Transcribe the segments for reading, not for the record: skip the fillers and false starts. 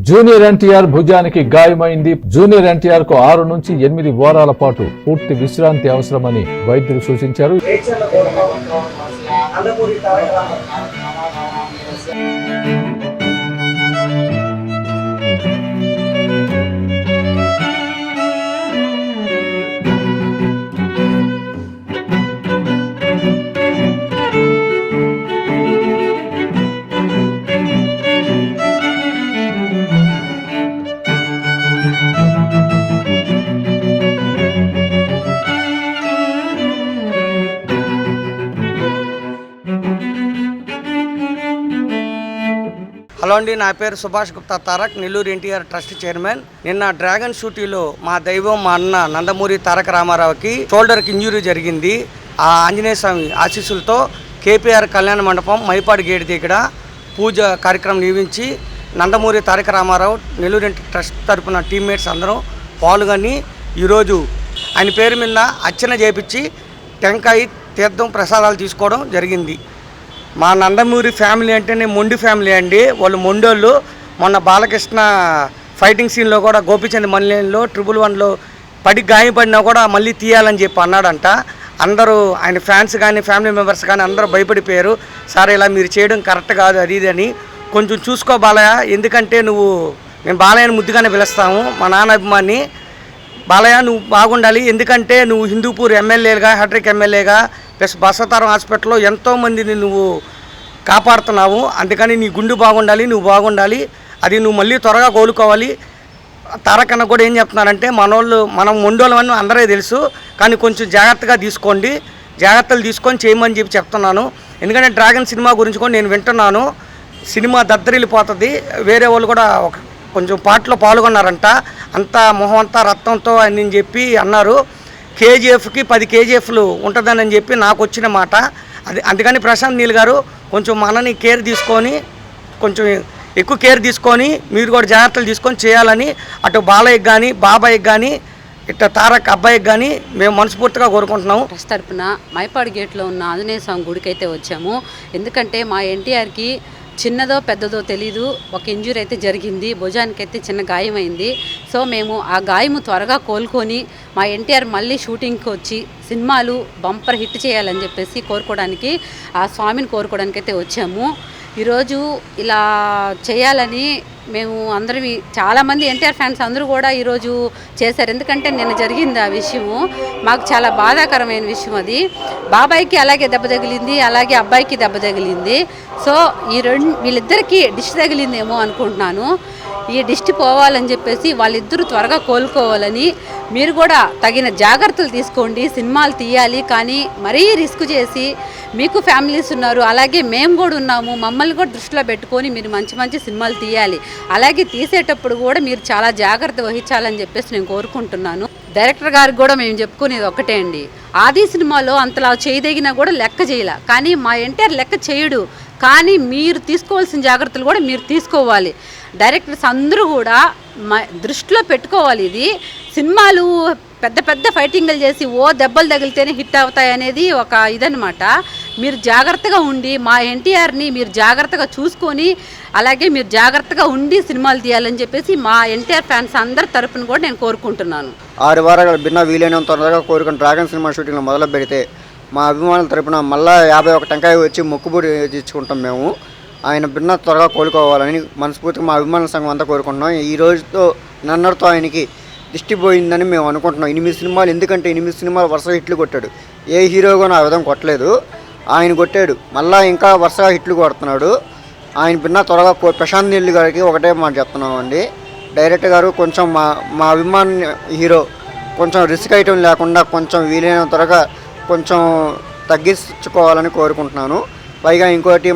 Junior NTR భుజానికి గాయమైంది. Junior NTR కు 6 నుంచి 8 వారాల పాటు పూర్తి విశ్రాంతి అవసరమని వైద్యులు సూచించారు. హలో అండి, నా పేరు సుభాష్ గుప్తా తారక్, నెల్లూరు ఎన్టీఆర్ ట్రస్ట్ చైర్మన్. నిన్న డ్రాగన్ షూటీలో మా దైవం మా అన్న నందమూరి తారక రామారావుకి షోల్డర్కి ఇంజురీ జరిగింది. ఆ ఆంజనేయ స్వామి ఆశీస్సులతో కేపీఆర్ కళ్యాణ మండపం మైపాడు గేట్ దగ్గర పూజ కార్యక్రమం నిర్వహించి నందమూరి తారక రామారావు నెల్లూరు ఎన్టీఆర్ ట్రస్ట్ తరపున టీమ్మేట్స్ అందరూ పాల్గొని ఈరోజు ఆయన పేరు మీద అర్చన చేపించి టెంకాయ తీర్థం ప్రసాదాలు తీసుకోవడం జరిగింది. మా నందమూరి ఫ్యామిలీ అంటేనే మొండి ఫ్యామిలీ అండి. వాళ్ళు మొండోళ్ళు. మొన్న బాలకృష్ణ ఫైటింగ్ సీన్లో కూడా గోపీచంద్ మల్లేన్లో 111లో పడి గాయపడినా కూడా మళ్ళీ తీయాలని చెప్పి అన్నాడంట. అందరూ ఆయన ఫ్యాన్స్ కానీ ఫ్యామిలీ మెంబర్స్ కానీ అందరూ భయపడిపోయారు. సార్ ఇలా మీరు చేయడం కరెక్ట్ కాదు అది ఇది అని. కొంచెం చూసుకో బాలయ్య, ఎందుకంటే మేము బాలయ్యని ముద్దుగానే పిలుస్తాము, మా నాన్న అభిమాని. బాలయ్య నువ్వు బాగుండాలి, ఎందుకంటే నువ్వు హిందూపూర్ ఎమ్మెల్యేగా హ్యాట్రిక్ ఎమ్మెల్యేగా ప్లస్ బసవతారం హాస్పిటల్లో ఎంతోమందిని నువ్వు కాపాడుతున్నావు. అందుకని నీ గుండు బాగుండాలి, నువ్వు బాగుండాలి, అది నువ్వు మళ్ళీ త్వరగా కోలుకోవాలి. తారకన్న కూడా ఏం చెప్తున్నారంటే మనం మొండోళ్ళమని అందరే తెలుసు, కానీ కొంచెం జాగ్రత్తగా తీసుకోండి, జాగ్రత్తలు తీసుకొని చేయమని చెప్తున్నాను. ఎందుకంటే డ్రాగన్ సినిమా గురించి కూడా నేను వింటున్నాను. సినిమా దద్దరిల్లిపోతుంది. వేరే వాళ్ళు కూడా కొంచెం పాటలో పాల్గొన్నారంట. అంతా మొహం అంతా రక్తంతో అని చెప్పి అన్నారు. కేజీఎఫ్కి 10 కేజీఎఫ్లు ఉంటుందని చెప్పి నాకు వచ్చిన మాట అది. అందుకని ప్రశాంత్ నీల్ గారు కొంచెం మనని కేర్ తీసుకొని, కొంచెం ఎక్కువ కేర్ తీసుకొని మీరు కూడా జాగ్రత్తలు తీసుకొని చేయాలని అటు బాలయ్యకి కానీ బాబాయ్కి కానీ ఇట్లా తారక్ అబ్బాయికి కానీ మేము మనస్ఫూర్తిగా కోరుకుంటున్నాము. ట్రస్ట్ తరపున మైపాడు గేట్లో ఉన్న ఆంజనేయ స్వామి గుడికి అయితే వచ్చాము. ఎందుకంటే మా ఎన్టీఆర్కి చిన్నదో పెద్దదో తెలీదు, ఒక ఇంజురీ అయితే జరిగింది, భుజానికి అయితే చిన్న గాయమైంది. సో మేము ఆ గాయము త్వరగా కోలుకొని మా ఎన్టీఆర్ మళ్ళీ షూటింగ్కి వచ్చి సినిమాలు బంపర్ హిట్ చేయాలని చెప్పేసి కోరుకోవడానికి, ఆ స్వామిని కోరుకోవడానికి అయితే వచ్చాము. ఈరోజు ఇలా చేయాలని మేము అందరం చాలామంది ఎన్టీఆర్ ఫ్యాన్స్ అందరూ కూడా ఈరోజు చేశారు. ఎందుకంటే నిన్న జరిగింది ఆ విషయము, మాకు చాలా బాధాకరమైన విషయం అది. బాబాయ్కి అలాగే దెబ్బ తగిలింది, అలాగే అబ్బాయికి దెబ్బ తగిలింది. సో వీళ్ళిద్దరికీ దిష్టి తగిలిందేమో అనుకుంటున్నాను. ఈ దిష్టి పోవాలని చెప్పేసి వాళ్ళిద్దరూ త్వరగా కోలుకోవాలని మీరు కూడా తగిన జాగ్రత్తలు తీసుకోండి. సినిమాలు తీయాలి, కానీ మరీ రిస్క్ చేసి, మీకు ఫ్యామిలీస్ ఉన్నారు, అలాగే మేము కూడా ఉన్నాము, మమ్మల్ని కూడా దృష్టిలో పెట్టుకొని మీరు మంచి మంచి సినిమాలు తీయాలి. అలాగే తీసేటప్పుడు కూడా మీరు చాలా జాగ్రత్త వహించాలని చెప్పేసి నేను కోరుకుంటున్నాను. డైరెక్టర్ గారికి కూడా మేము చెప్పుకునేది ఒక్కటే అండి, ఆది సినిమాలో అంతలా చేయదగినా కూడా లెక్క చేయలే, కానీ మా ఎన్టీఆర్ లెక్క చేయడు. కానీ మీరు తీసుకోవాల్సిన జాగ్రత్తలు కూడా మీరు తీసుకోవాలి. డైరెక్టర్స్ అందరూ కూడా దృష్టిలో పెట్టుకోవాలి. ఇది సినిమాలు పెద్ద పెద్ద ఫైటింగ్లు చేసి దెబ్బలు తగిలితేనే హిట్ అవుతాయి అనేది ఒక ఇదనమాట. మీరు జాగ్రత్తగా ఉండి మా ఎన్టీఆర్ని మీరు జాగ్రత్తగా చూసుకొని, అలాగే మీరు జాగ్రత్తగా ఉండి సినిమాలు తీయాలని చెప్పేసి మా ఎన్టీఆర్ ఫ్యాన్స్ అందరి తరపున కూడా నేను కోరుకుంటున్నాను. 6 వారాలు భిన్న వీలైనంత త్వరగా కోరుకుని డ్రాగన్ సినిమా షూటింగ్లో మొదలు పెడితే మా అభిమానుల తరపున మళ్ళీ 51 టెంకాయ వచ్చి మొక్కుబడి తెచ్చుకుంటాం. మేము ఆయన భిన్న త్వరగా కోలుకోవాలని మనస్ఫూర్తిగా మా అభిమానుల సంఘం అంతా కోరుకుంటున్నాం. ఈ రోజుతో నన్నర్తో ఆయనకి దిష్టి పోయిందని మేము అనుకుంటున్నాం. 8 సినిమాలు, ఎందుకంటే 8 సినిమాలు వరుస హిట్లు కొట్టాడు. ఏ హీరోగా ఆ విధంగా కొట్టలేదు, ఆయన కొట్టాడు. మళ్ళీ ఇంకా వరుసగా హిట్లు కొడుతున్నాడు. ఆయన భిన్న త్వరగా ప్రశాంత్ నీల్ గారికి ఒకటే మాట చెప్తున్నామండి, డైరెక్టర్ గారు కొంచెం మా అభిమాని హీరో కొంచెం రిస్క్ ఐటమ్ లేకుండా కొంచెం వీలైన త్వరగా కొంచెం తగ్గించుకోవాలని కోరుకుంటున్నాను. పైగా ఇంకోటి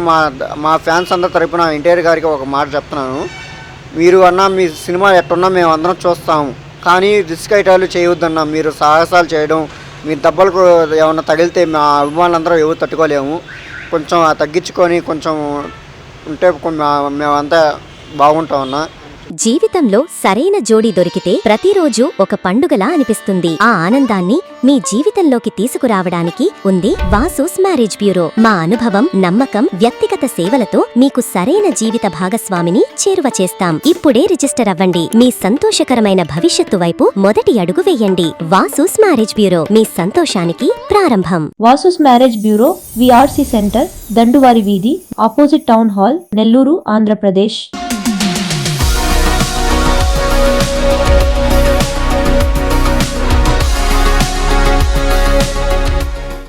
మా ఫ్యాన్స్ అందరి తరపున ఎన్టీఆర్ గారికి ఒక మాట చెప్తున్నాను, మీరు అన్నా మీ సినిమా ఎట్టున్నా మేము అందరం చూస్తాము, కానీ రిస్క్ ఐటాలు చేయవద్దన్నా. మీరు సాహసాలు చేయడం, మీ దెబ్బలకు ఏమన్నా తగిలితే మా అభిమానులందరూ ఎవరు తట్టుకోలేము. కొంచెం తగ్గించుకొని కొంచెం ఉంటే మేమంతా బాగుంటామన్నా. జీవితంలో సరైన జోడీ దొరికితే ప్రతిరోజు ఒక పండుగలా అనిపిస్తుంది. ఆ ఆనందాన్ని మీ జీవితంలోకి తీసుకురావడానికి ఉంది వాసూస్ మ్యారేజ్ బ్యూరో. మా అనుభవం, నమ్మకం, వ్యక్తిగత సేవలతో మీకు సరైన జీవిత భాగస్వామిని చేరువ చేస్తాం. ఇప్పుడే రిజిస్టర్ అవ్వండి. మీ సంతోషకరమైన భవిష్యత్తు వైపు మొదటి అడుగు వేయండి. వాసూస్ మ్యారేజ్ బ్యూరో, మీ సంతోషానికి ప్రారంభం. Vasu's marriage bureau, VRC centre, Danduvari వీధి, opposite town hall, Nellore, Andhra Pradesh.